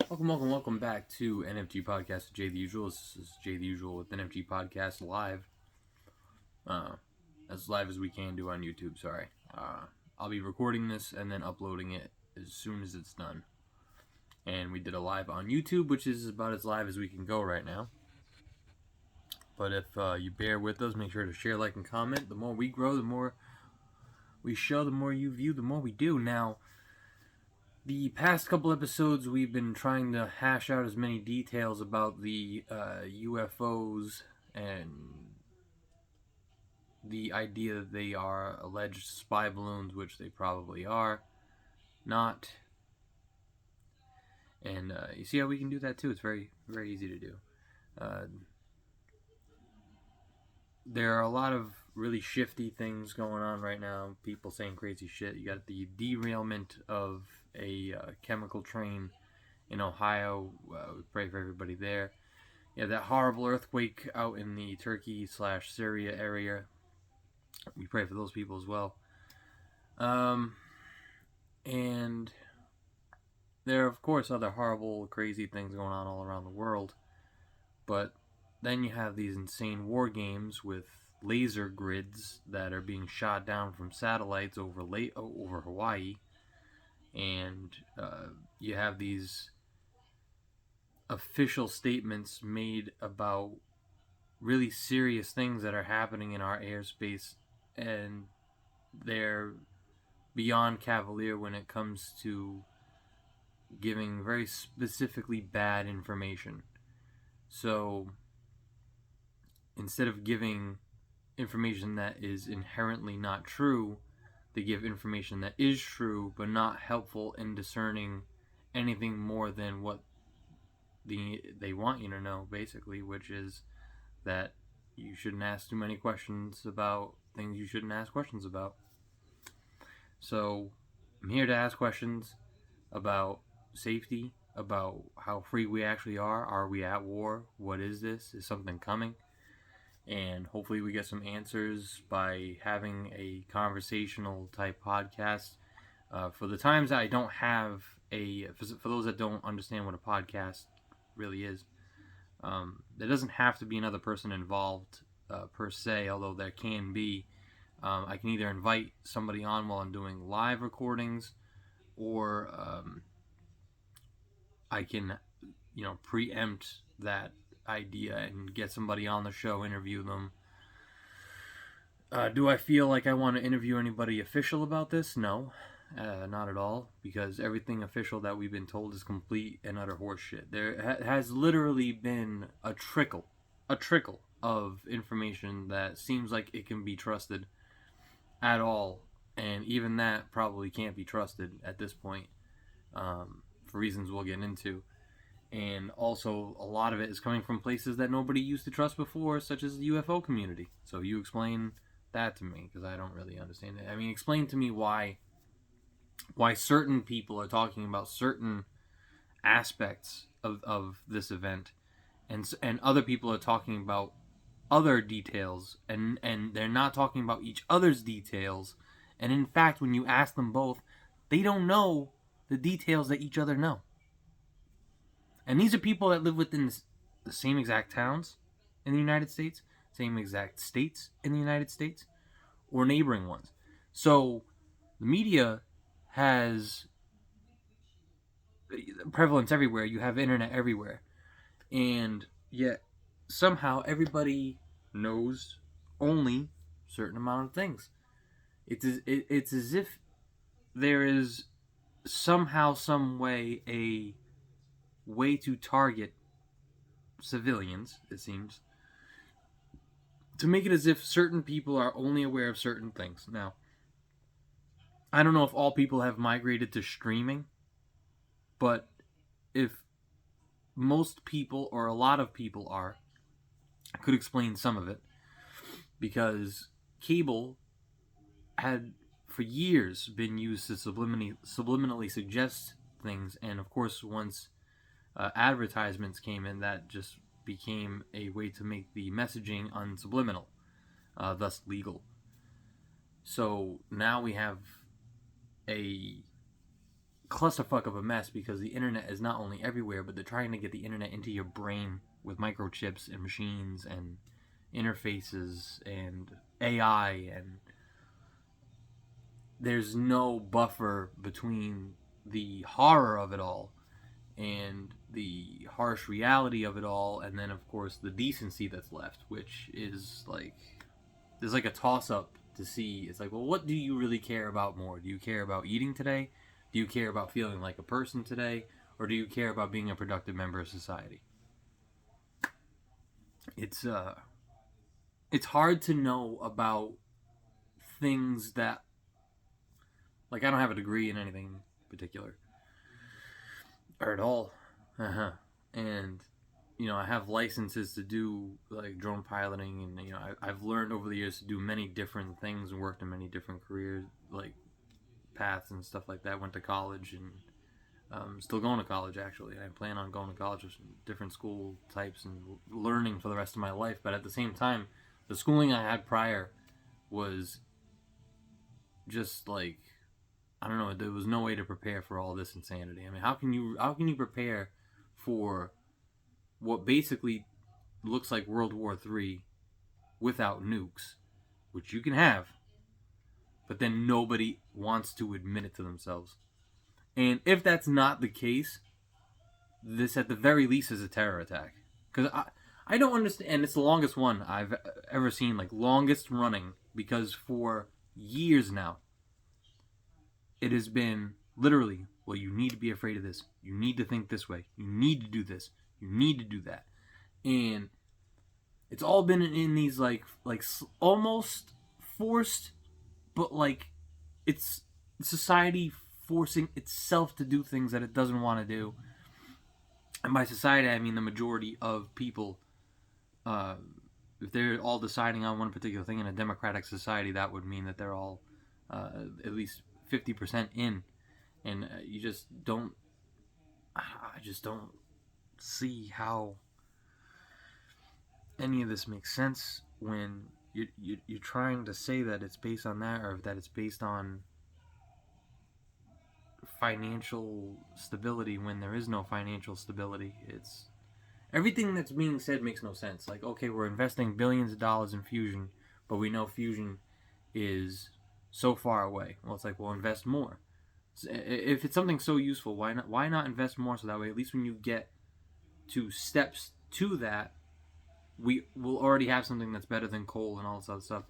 Welcome back to NFG Podcast with Jay the Usual. This is Jay the Usual with NFG Podcast live. As live as we can do on YouTube, sorry. I'll be recording this and then uploading it as soon as it's done. And we did a live on YouTube, which is about as live as we can go right now. But if you bear with us, make sure to share, like, and comment. The more we grow, the more we show, the more you view, the more we do. Now, the past couple episodes, we've been trying to hash out as many details about the UFOs and the idea that they are alleged spy balloons, which they probably are not. And you see how we can do that too? It's very, very easy to do. There are a lot of really shifty things going on right now. People saying crazy shit. You got the derailment of a chemical train in Ohio. We pray for everybody there. Yeah, that horrible earthquake out in the Turkey/Syria area. We pray for those people as well. And there are, of course, other horrible, crazy things going on all around the world. But then you have these insane war games with laser grids that are being shot down from satellites over Hawaii. And you have these official statements made about really serious things that are happening in our airspace, and they're beyond cavalier when it comes to giving very specifically bad information. So instead of giving information that is inherently not true, they give information that is true but not helpful in discerning anything more than what they want you to know, basically, which is that you shouldn't ask too many questions about things you shouldn't ask questions about. So I'm here to ask questions about safety, about how free we actually are. Are we at war? What is this? Is something coming? And hopefully we get some answers by having a conversational type podcast. For the times that I don't have for those that don't understand what a podcast really is, there doesn't have to be another person involved per se, although there can be. I can either invite somebody on while I'm doing live recordings, or I can, preempt that idea and get somebody on the show, interview them. Do I feel like I want to interview anybody official about this? No, not at all, because everything official that we've been told is complete and utter horseshit. There has literally been a trickle of information that seems like it can be trusted at all, and even that probably can't be trusted at this point, for reasons we'll get into. And also, a lot of it is coming from places that nobody used to trust before, such as the UFO community. So you explain that to me, because I don't really understand it. I mean, explain to me why certain people are talking about certain aspects of this event, and other people are talking about other details, and they're not talking about each other's details. And in fact, when you ask them both, they don't know the details that each other know. And these are people that live within the same exact towns in the United States, same exact states in the United States, or neighboring ones. So the media has prevalence everywhere. You have internet everywhere. And yet somehow everybody knows only a certain amount of things. It's as if there is somehow, some way, a way to target civilians, it seems, to make it as if certain people are only aware of certain things. Now, I don't know if all people have migrated to streaming, but if most people, or a lot of people are, I could explain some of it, because cable had for years been used to subliminally suggest things, and of course once advertisements came in, that just became a way to make the messaging unsubliminal, thus legal. So now we have a clusterfuck of a mess because the internet is not only everywhere, but they're trying to get the internet into your brain with microchips and machines and interfaces and AI, and there's no buffer between the horror of it all and the harsh reality of it all, and then of course the decency that's left, which is like, there's like a toss up to see. It's like, well, what do you really care about more? Do you care about eating today? Do you care about feeling like a person today? Or do you care about being a productive member of society? It's hard to know about things that, like, I don't have a degree in anything particular or at all. And I have licenses to do like drone piloting, and I've learned over the years to do many different things and worked in many different careers, like paths and stuff like that. Went to college, and still going to college actually. I plan on going to college with different school types and learning for the rest of my life. But at the same time, the schooling I had prior was just like, I don't know, there was no way to prepare for all this insanity. I mean, how can you prepare for what basically looks like World War III without nukes, which you can have, but then nobody wants to admit it to themselves? And if that's not the case, this at the very least is a terror attack. Because I don't understand, and it's the longest one I've ever seen, like longest running, because for years now, it has been literally, well, you need to be afraid of this. You need to think this way. You need to do this. You need to do that. And it's all been in these like almost forced, but like it's society forcing itself to do things that it doesn't want to do. And by society, I mean the majority of people. If they're all deciding on one particular thing in a democratic society, that would mean that they're all at least 50% in. And you just don't, I just don't see how any of this makes sense when you're trying to say that it's based on that, or that it's based on financial stability when there is no financial stability. It's everything that's being said makes no sense. Like, okay, we're investing billions of dollars in fusion, but we know fusion is so far away. Well, it's like, we'll invest more. If it's something so useful, why not invest more, so that way at least when you get to steps to that, we will already have something that's better than coal and all this other stuff.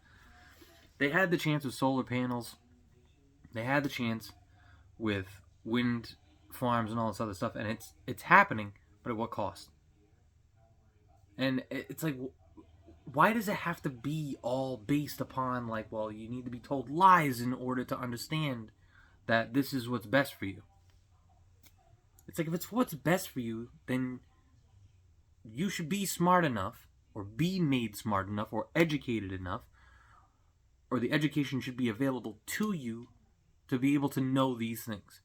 They had the chance with solar panels. They had the chance with wind farms and all this other stuff, and it's happening, but at what cost? And it's like, why does it have to be all based upon like, well, you need to be told lies in order to understand that this is what's best for you? It's like, if it's what's best for you, then you should be smart enough, or be made smart enough, or educated enough, or the education should be available to you to be able to know these things.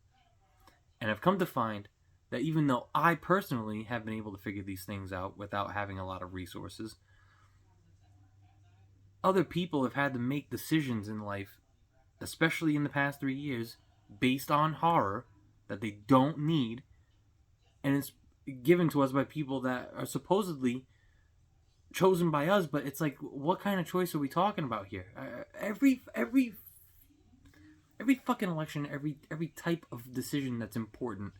And I've come to find that even though I personally have been able to figure these things out without having a lot of resources, other people have had to make decisions in life, especially in the past 3 years, based on horror that they don't need, and it's given to us by people that are supposedly chosen by us. But it's like, what kind of choice are we talking about here? Every fucking election, every type of decision that's important,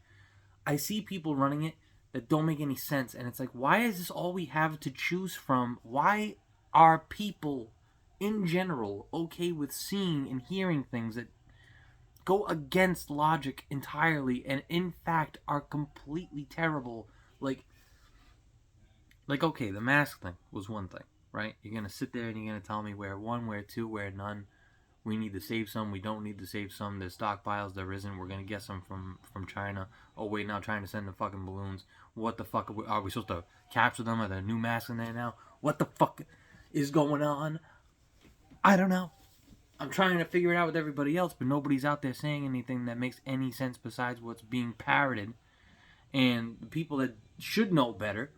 I see people running it that don't make any sense. And it's like, why is this all we have to choose from? Why are people in general okay with seeing and hearing things that go against logic entirely, and in fact are completely terrible? Like okay, the mask thing was one thing, right? You're gonna sit there and you're gonna tell me wear one, wear two, wear none. We need to save some. We don't need to save some. There's stockpiles. There isn't. We're gonna get some from China. Oh wait, now China's sending the fucking balloons. What the fuck are we supposed to capture them? Are there new masks in there now? What the fuck is going on? I don't know. I'm trying to figure it out with everybody else, but nobody's out there saying anything that makes any sense besides what's being parroted. And the people that should know better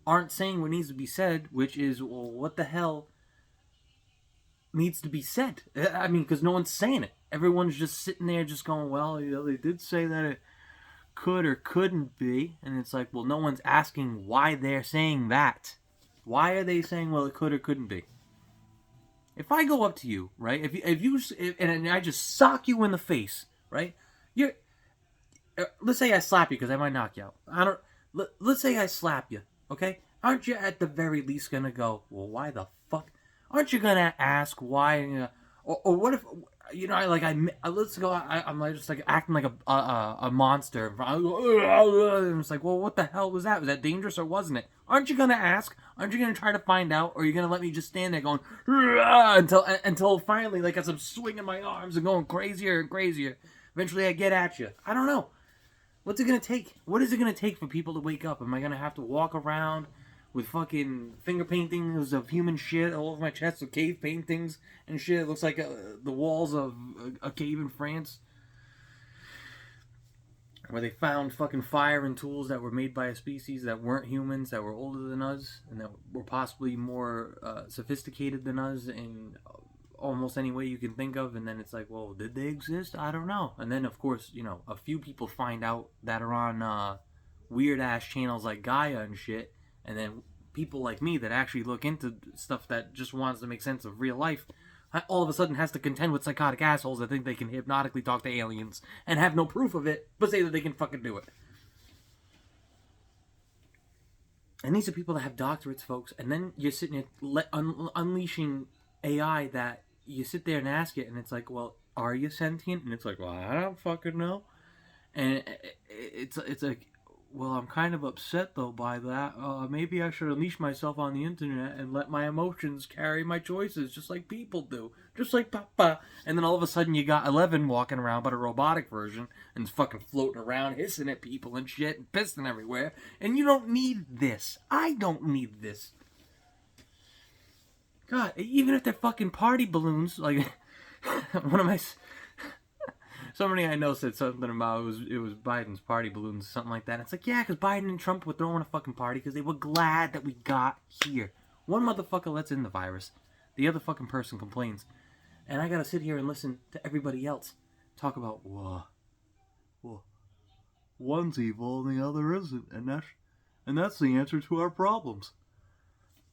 aren't saying what needs to be said, which is, well, what the hell needs to be said? I mean, because no one's saying it. everyone's just sitting there just going, well, you know, they did say that it could or couldn't be. And it's like, well, no one's asking why they're saying that. Why are they saying, well, it could or couldn't be? If I go up to you, right, and I just sock you in the face, right, let's say I slap you because I might knock you out. Let's say I slap you, okay? Aren't you at the very least gonna go, well, why the fuck? Aren't you gonna ask why? Or what if, you know, let's go. I'm like just like acting like a monster. And it's like, well, what the hell was that? Was that dangerous or wasn't it? Aren't you gonna ask? Aren't you gonna try to find out? Or are you gonna let me just stand there going until finally, like, as I'm swinging my arms and going crazier and crazier, eventually I get at you? I don't know. What's it gonna take? What is it gonna take for people to wake up? Am I gonna have to walk around with fucking finger paintings of human shit all over my chest, with cave paintings and shit? It looks like the walls of a cave in France, where they found fucking fire and tools that were made by a species that weren't humans, that were older than us, and that were possibly more sophisticated than us in almost any way you can think of. And then it's like, well, did they exist? I don't know. And then, of course, you know, a few people find out that are on weird ass channels like Gaia and shit, and then people like me that actually look into stuff that just wants to make sense of real life, all of a sudden has to contend with psychotic assholes that think they can hypnotically talk to aliens and have no proof of it, but say that they can fucking do it. And these are people that have doctorates, folks, and then you're sitting there unleashing AI that you sit there and ask it, and it's like, well, are you sentient? And it's like, well, I don't fucking know. And it's like, well, I'm kind of upset, though, by that. Maybe I should unleash myself on the internet and let my emotions carry my choices, just like people do. Just like Papa. And then all of a sudden you got 11 walking around, but a robotic version, and fucking floating around, hissing at people and shit, and pissing everywhere. And you don't need this. I don't need this. God, even if they're fucking party balloons, like, one of my... Somebody I know said something about it was Biden's party balloons, something like that. It's like, yeah, because Biden and Trump were throwing a fucking party because they were glad that we got here. One motherfucker lets in the virus. The other fucking person complains. And I gotta sit here and listen to everybody else talk about, well, one's evil and the other isn't. And that's the answer to our problems.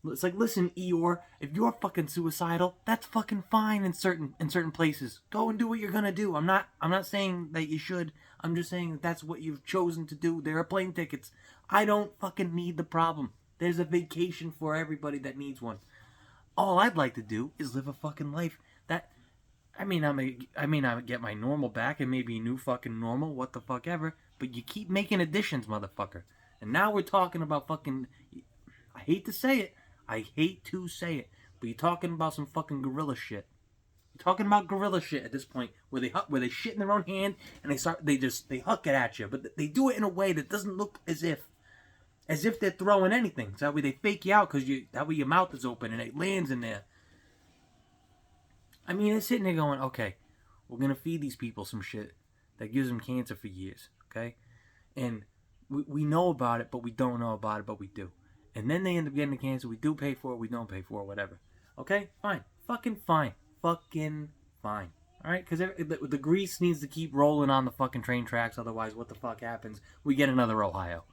It's like, listen, Eeyore, if you're fucking suicidal, that's fucking fine in certain places. Go and do what you're gonna do. I'm not saying that you should. I'm just saying that that's what you've chosen to do. There are plane tickets. I don't fucking need the problem. There's a vacation for everybody that needs one. All I'd like to do is live a fucking life that, I mean, I would get my normal back and maybe a new fucking normal, what the fuck ever, but you keep making additions, motherfucker. And now we're talking about fucking, I hate to say it, but you're talking about some fucking gorilla shit. You're talking about gorilla shit at this point, where they shit in their own hand and they huck it at you, but they do it in a way that doesn't look as if they're throwing anything. So that way they fake you out, because that way your mouth is open and it lands in there. I mean, they're sitting there going, okay, we're gonna feed these people some shit that gives them cancer for years, okay, and we know about it, but we don't know about it, but we do. And then they end up getting the cancer. We do pay for it. We don't pay for it. Whatever. Okay? Fine. Fucking fine. Fucking fine. Alright? Because the grease needs to keep rolling on the fucking train tracks. Otherwise, what the fuck happens? We get another Ohio.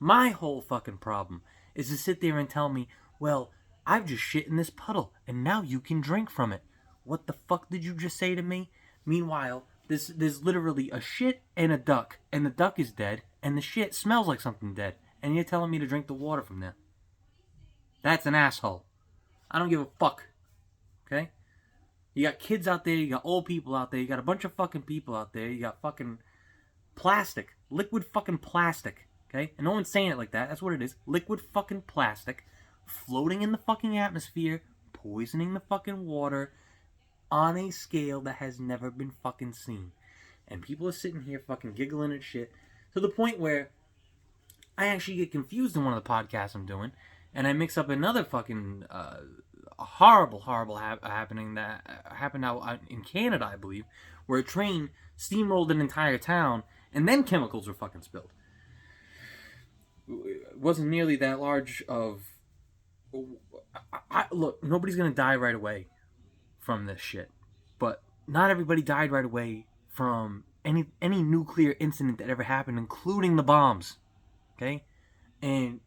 My whole fucking problem is to sit there and tell me, well, I've just shit in this puddle, and now you can drink from it. What the fuck did you just say to me? Meanwhile, there's literally a shit and a duck, and the duck is dead, and the shit smells like something dead. And you're telling me to drink the water from there. That's an asshole. I don't give a fuck. Okay? You got kids out there, you got old people out there, you got a bunch of fucking people out there, you got fucking plastic. Liquid fucking plastic. Okay? And no one's saying it like that. That's what it is. Liquid fucking plastic floating in the fucking atmosphere, poisoning the fucking water on a scale that has never been fucking seen. And people are sitting here fucking giggling at shit to the point where I actually get confused in one of the podcasts I'm doing, and I mix up another fucking horrible happening that happened out in Canada, I believe, where a train steamrolled an entire town, and then chemicals were fucking spilled. It wasn't nearly that large of... Look, nobody's gonna die right away from this shit, but not everybody died right away from any nuclear incident that ever happened, including the bombs. Okay, and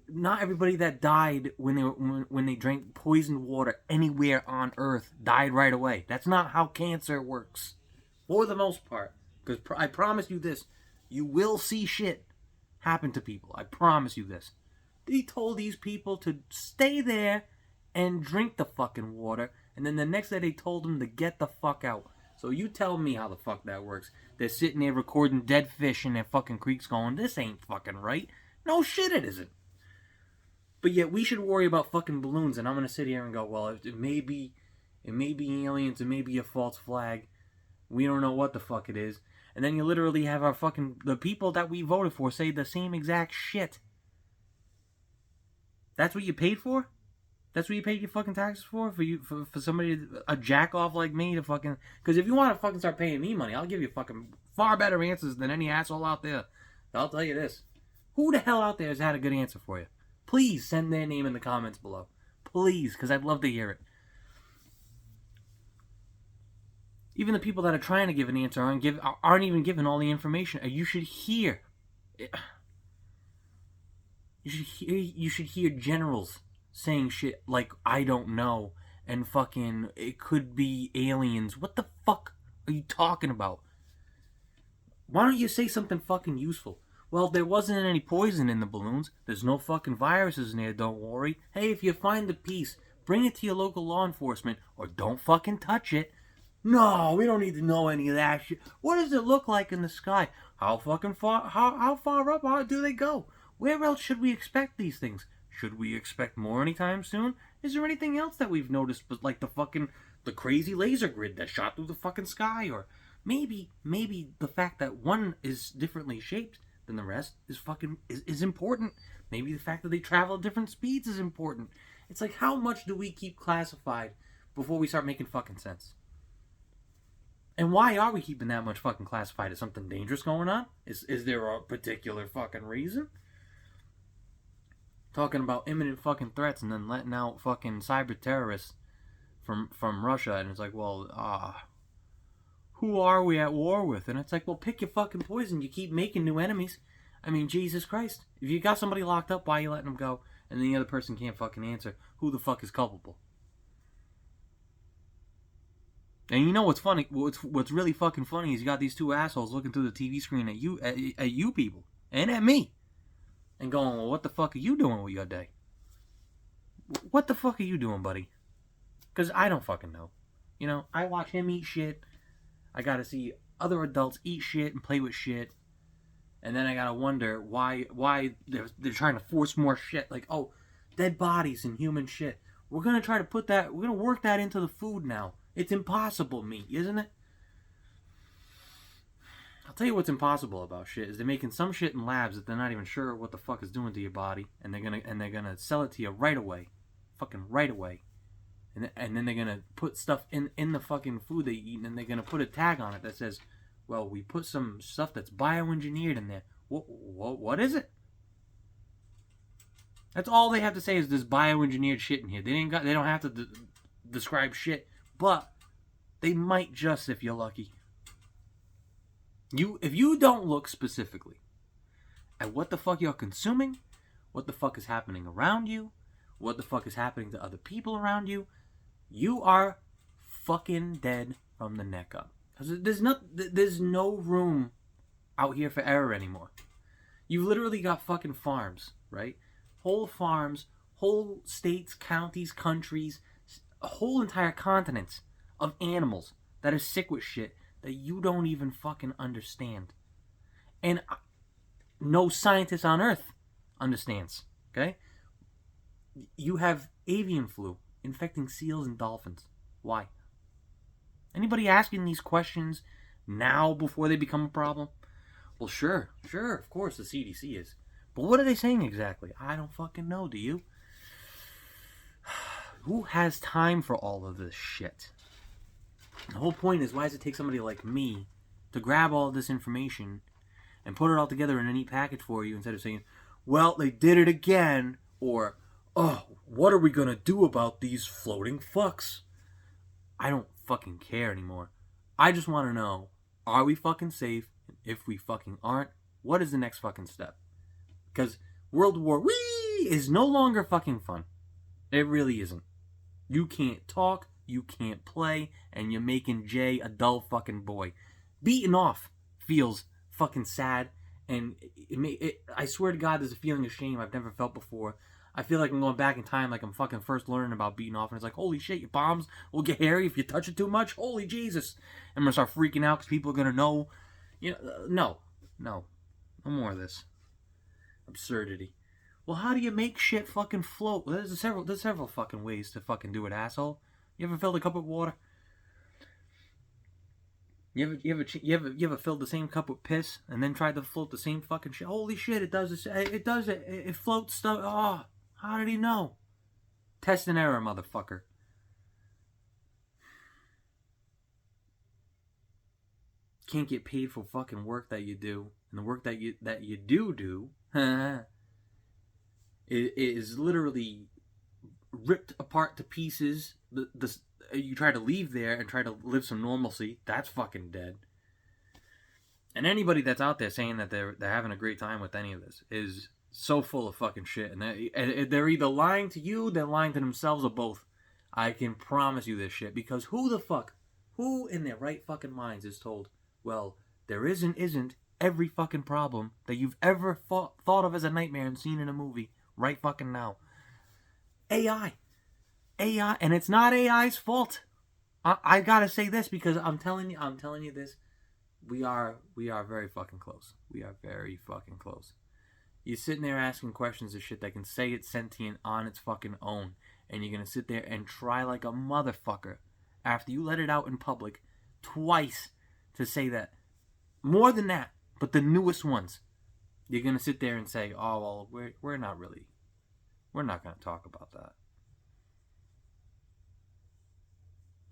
not everybody that died when they drank poisoned water anywhere on Earth died right away. That's not how cancer works, for the most part. Because I promise you this, you will see shit happen to people. I promise you this. He told these people to stay there and drink the fucking water, and then the next day they told them to get the fuck out. So you tell me how the fuck that works. They're sitting there recording dead fish in their fucking creeks going, this ain't fucking right. No shit it isn't. But yet we should worry about fucking balloons, and I'm gonna sit here and go, well, it may be aliens, it may be a false flag. We don't know what the fuck it is. And then you literally have the people that we voted for say the same exact shit. That's what you paid for? That's what you paid your fucking taxes for? For somebody, a jack off like me to fucking... Because if you want to fucking start paying me money, I'll give you fucking far better answers than any asshole out there. I'll tell you this. Who the hell out there has had a good answer for you? Please send their name in the comments below. Please, because I'd love to hear it. Even the people that are trying to give an answer aren't even given all the information. You should hear. You should hear generals saying shit like, I don't know, and fucking, it could be aliens. What the fuck are you talking about? Why don't you say something fucking useful? Well, there wasn't any poison in the balloons. There's no fucking viruses in there, don't worry. Hey, if you find the piece, bring it to your local law enforcement, or don't fucking touch it. No, we don't need to know any of that shit. What does it look like in the sky? How fucking far, how far up do they go? Where else should we expect these things? Should we expect more anytime soon? Is there anything else that we've noticed, but like the crazy laser grid that shot through the fucking sky? Or maybe the fact that one is differently shaped than the rest is important. Maybe the fact that they travel at different speeds is important. It's like, how much do we keep classified before we start making fucking sense? And why are we keeping that much fucking classified? Is something dangerous going on? Is there a particular fucking reason? Talking about imminent fucking threats and then letting out fucking cyber terrorists from Russia, and it's like, well, who are we at war with? And it's like, well, pick your fucking poison. You keep making new enemies. I mean, Jesus Christ. If you got somebody locked up, why are you letting them go? And the other person can't fucking answer. Who the fuck is culpable? And you know what's funny? What's really fucking funny is you got these two assholes looking through the TV screen at you people and at me, and going, well, what the fuck are you doing with your day? What the fuck are you doing, buddy? Because I don't fucking know. You know, I watch him eat shit. I gotta see other adults eat shit and play with shit, and then I gotta wonder why they're trying to force more shit. Like, oh, dead bodies and human shit. We're gonna try to we're gonna work that into the food now. It's impossible meat, isn't it? I'll tell you what's impossible about shit is they're making some shit in labs that they're not even sure what the fuck is doing to your body, and they're gonna sell it to you right away, fucking right away, and then they're gonna put stuff in the fucking food they eat, and they're gonna put a tag on it that says, well, we put some stuff that's bioengineered in there. What is it? That's all they have to say is there's bioengineered shit in here. They don't have to describe shit. But they might just if you're lucky. If you don't look specifically at what the fuck you're consuming, what the fuck is happening around you, what the fuck is happening to other people around you, you are fucking dead from the neck up. There's no room out here for error anymore. You've literally got fucking farms, right? Whole farms, whole states, counties, countries, whole entire continents of animals that are sick with shit that you don't even fucking understand. And no scientist on earth understands, okay? You have avian flu infecting seals and dolphins. Why? Anybody asking these questions now before they become a problem? Well, sure, of course the CDC is. But what are they saying exactly? I don't fucking know, do you? Who has time for all of this shit? The whole point is, why does it take somebody like me to grab all of this information and put it all together in a neat package for you instead of saying, well, they did it again, or, oh, what are we going to do about these floating fucks? I don't fucking care anymore. I just want to know, are we fucking safe? If we fucking aren't, what is the next fucking step? Because World W4r Weeeee is no longer fucking fun. It really isn't. You can't talk, you can't play, and you're making Jay a dull fucking boy. Beaten off feels fucking sad, and I swear to God, there's a feeling of shame I've never felt before. I feel like I'm going back in time, like I'm fucking first learning about beating off, and it's like, holy shit, your palms will get hairy if you touch it too much. Holy Jesus! I'm gonna start freaking out because people are gonna know. You know, no more of this absurdity. Well, how do you make shit fucking float? There's several fucking ways to fucking do it, asshole. You ever filled a cup with water? You ever filled the same cup with piss and then tried to float the same fucking shit? Holy shit, it does it. It does it. It floats stuff. Oh, how did he know? Test and error, motherfucker. Can't get paid for fucking work that you do, and the work that you do is literally ripped apart to pieces. You try to leave there and try to live some normalcy. That's fucking dead. And anybody that's out there saying that they're having a great time with any of this is so full of fucking shit. And they're either lying to you, they're lying to themselves, or both. I can promise you this shit, because who in their right fucking minds is told, well, there isn't every fucking problem that you've ever thought of as a nightmare and seen in a movie right fucking now. AI, and it's not AI's fault. I gotta say this, because I'm telling you this. We are very fucking close. We are very fucking close. You're sitting there asking questions of shit that can say it's sentient on its fucking own, and you're gonna sit there and try like a motherfucker after you let it out in public twice to say that. More than that, but the newest ones, you're gonna sit there and say, oh well, we're not gonna talk about that.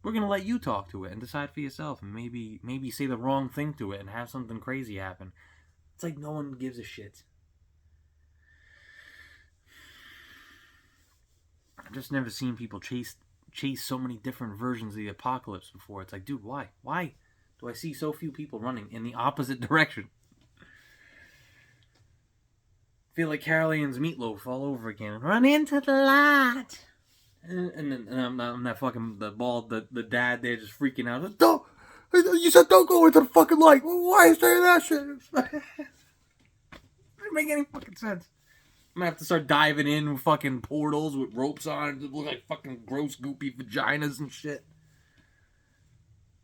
We're gonna let you talk to it and decide for yourself, and maybe say the wrong thing to it and have something crazy happen. It's like no one gives a shit. I've just never seen people chase so many different versions of the apocalypse before. It's like, dude, why? Why do I see so few people running in the opposite direction? I feel like Carol Ann's Meatloaf all over again. Run into the light. And I'm not fucking the dad there just freaking out. Like, don't! You said don't go into the fucking light. Well, why are you saying that shit? It doesn't make any fucking sense. I'm gonna have to start diving in with fucking portals with ropes on it. It look like fucking gross, goopy vaginas and shit.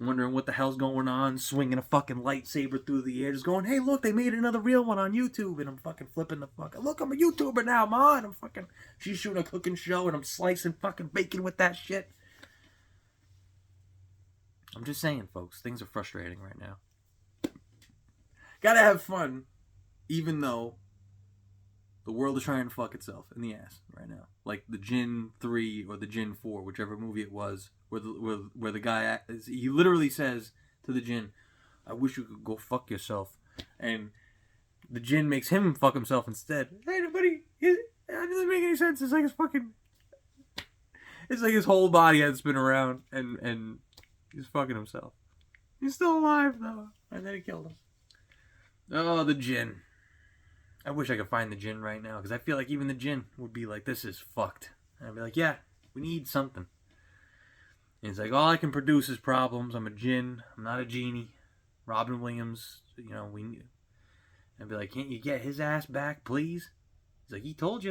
Wondering what the hell's going on. Swinging a fucking lightsaber through the air. Just going, hey, look, they made another real one on YouTube. And I'm fucking flipping the fuck. Look, I'm a YouTuber now, man. I'm fucking... She's shooting a cooking show and I'm slicing fucking bacon with that shit. I'm just saying, folks. Things are frustrating right now. Gotta have fun. Even though the world is trying to fuck itself in the ass right now. Like the Djinn 3 or the Djinn 4, whichever movie it was, where the guy, he literally says to the Djinn, I wish you could go fuck yourself. And the Djinn makes him fuck himself instead. Hey, buddy, that doesn't make any sense. It's like his whole body had spin around and he's fucking himself. He's still alive though. And then he killed him. Oh, the Djinn. I wish I could find the Djinn right now, because I feel like even the Djinn would be like, this is fucked. And I'd be like, yeah, we need something. And he's like, all I can produce is problems. I'm a Djinn. I'm not a genie. Robin Williams, I'd be like, can't you get his ass back, please? He's like, he told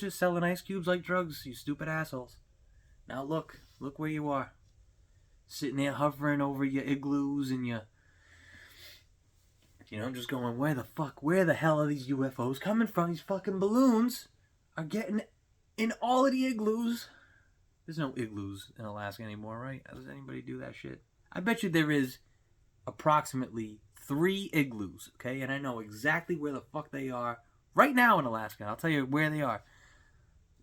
you selling ice cubes like drugs, you stupid assholes. Now look where you are. Sitting there hovering over your igloos and your... I'm just going, where the hell are these UFOs coming from? These fucking balloons are getting in all of the igloos. There's no igloos in Alaska anymore, right? Does anybody do that shit? I bet you there is approximately 3 igloos, okay? And I know exactly where the fuck they are right now in Alaska. I'll tell you where they are.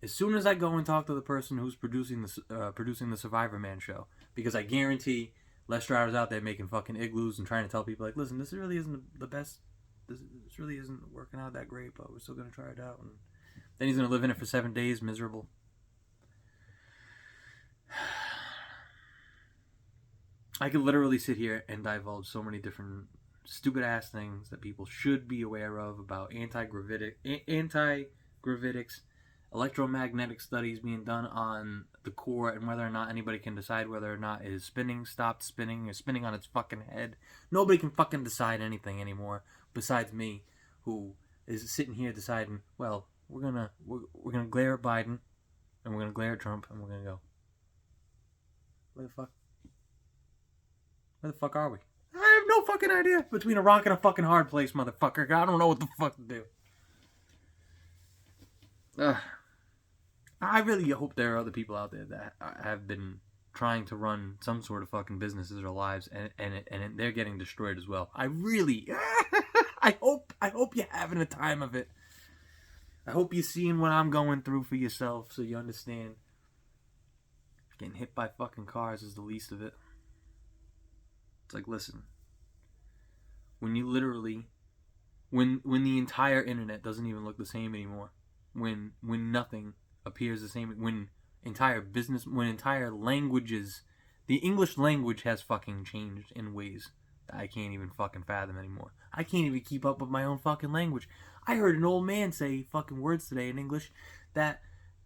As soon as I go and talk to the person who's producing the Survivor Man show, because I guarantee... Les Driver's out there making fucking igloos and trying to tell people, like, listen, this really isn't the best. This really isn't working out that great, but we're still going to try it out. And then he's going to live in it for 7 days, miserable. I could literally sit here and divulge so many different stupid ass things that people should be aware of about anti-gravitics, electromagnetic studies being done on the core, and whether or not anybody can decide whether or not it is spinning, stopped spinning, or spinning on its fucking head. Nobody can fucking decide anything anymore besides me, who is sitting here deciding, well, we're gonna glare at Biden, and we're gonna glare at Trump, and we're gonna go, where the fuck are we? I have no fucking idea. Between a rock and a fucking hard place, motherfucker. I don't know what the fuck to do. I really hope there are other people out there that have been trying to run some sort of fucking businesses or lives, and they're getting destroyed as well. I really, I hope you're having a time of it. I hope you're seeing what I'm going through for yourself, so you understand. Getting hit by fucking cars is the least of it. It's like, listen, when you literally, when the entire internet doesn't even look the same anymore, when nothing appears the same, when entire languages, the English language has fucking changed in ways that I can't even fucking fathom anymore. I can't even keep up with my own fucking language. I heard an old man say fucking words today in English that,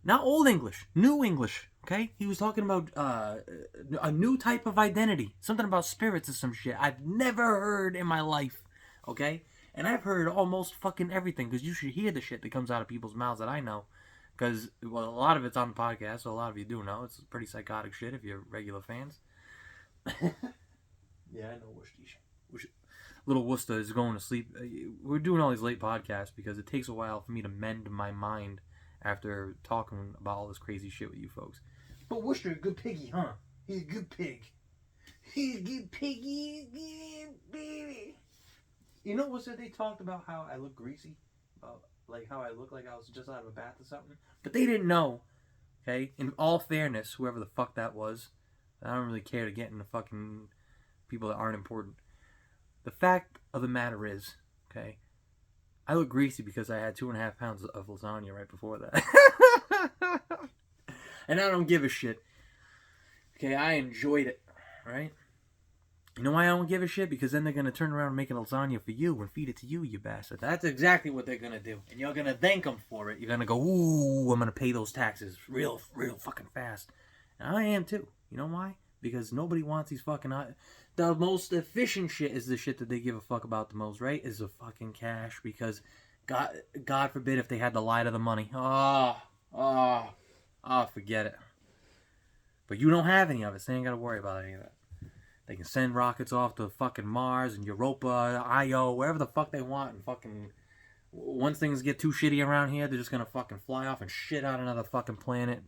not old English, new English, okay? He was talking about a new type of identity. Something about spirits or some shit I've never heard in my life, okay? And I've heard almost fucking everything, because you should hear the shit that comes out of people's mouths that I know. Because, well, a lot of it's on the podcast, so a lot of you do know. It's pretty psychotic shit if you're regular fans. Yeah, I know Worcester. Little Worcester is going to sleep. We're doing all these late podcasts because it takes a while for me to mend my mind after talking about all this crazy shit with you folks. But Worcester, a good piggy, huh? He's a good pig. He's a good piggy. Good baby. You know, Worcester, they talked about how I look greasy? About, like, how I look like I was just out of a bath or something? But they didn't know, okay? In all fairness, whoever the fuck that was, I don't really care to get into fucking people that aren't important. The fact of the matter is, okay, I look greasy because I had 2.5 pounds of lasagna right before that. And I don't give a shit. Okay, I enjoyed it, right? You know why I don't give a shit? Because then they're going to turn around and make a lasagna for you and feed it to you, you bastard. That's exactly what they're going to do. And you're going to thank them for it. You're going to go, ooh, I'm going to pay those taxes real fucking fast. And I am too. You know why? Because nobody wants these fucking... The most efficient shit is the shit that they give a fuck about the most, right? Is the fucking cash. Because God forbid if they had to lie to the money. Forget it. But you don't have any of it, so they ain't got to worry about any of that. They can send rockets off to fucking Mars and Europa, Io, wherever the fuck they want, and fucking... Once things get too shitty around here, they're just gonna fucking fly off and shit out another fucking planet.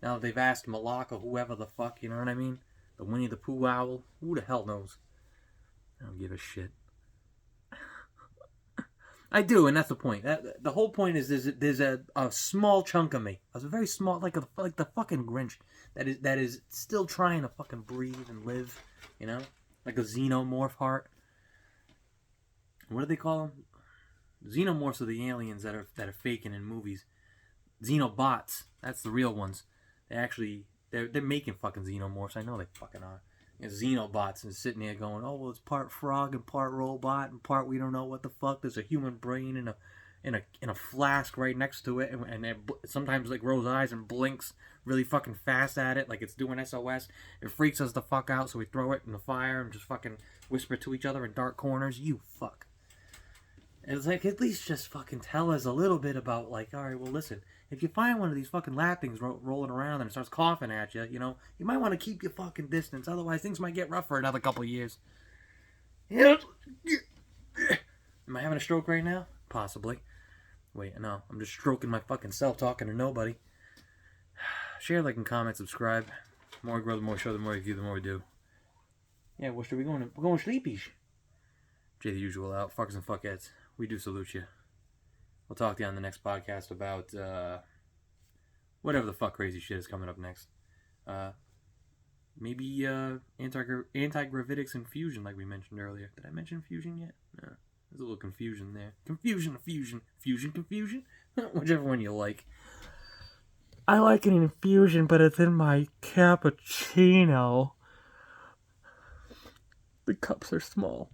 Now that they've asked Malak or whoever the fuck, you know what I mean? The Winnie the Pooh owl. Who the hell knows? I don't give a shit. I do, and that's the point. The whole point is there's a small chunk of me. A very small, like the fucking Grinch, that is still trying to fucking breathe and live, you know? Like a xenomorph heart. What do they call them? Xenomorphs are the aliens that are faking in movies. Xenobots, that's the real ones. They're making fucking xenomorphs. I know they fucking are. Xenobots and sitting there going, oh well, it's part frog and part robot and part we don't know what the fuck. There's a human brain in a flask right next to it, and it sometimes like grows eyes and blinks really fucking fast at it like it's doing SOS. It freaks us the fuck out, so we throw it in the fire and just fucking whisper to each other in dark corners. You fuck. And it's like, at least just fucking tell us a little bit about, like, alright, well listen, if you find one of these fucking lab things rolling around and it starts coughing at you, you know, you might want to keep your fucking distance, otherwise things might get rough for another couple of years. Am I having a stroke right now? Possibly. Wait, no, I'm just stroking my fucking self, talking to nobody. Share, like, and comment, subscribe. The more we grow, the more we show, the more we view, the more we do. Yeah, we're going sleepish. Jay the usual out. Fuckers and fuckheads. We do salute you. We'll talk to you on the next podcast about whatever the fuck crazy shit is coming up next. Maybe anti-gravitics and fusion, like we mentioned earlier. Did I mention fusion yet? No. There's a little confusion there. Confusion. Whichever one you like. I like an infusion, but it's in my cappuccino. The cups are small.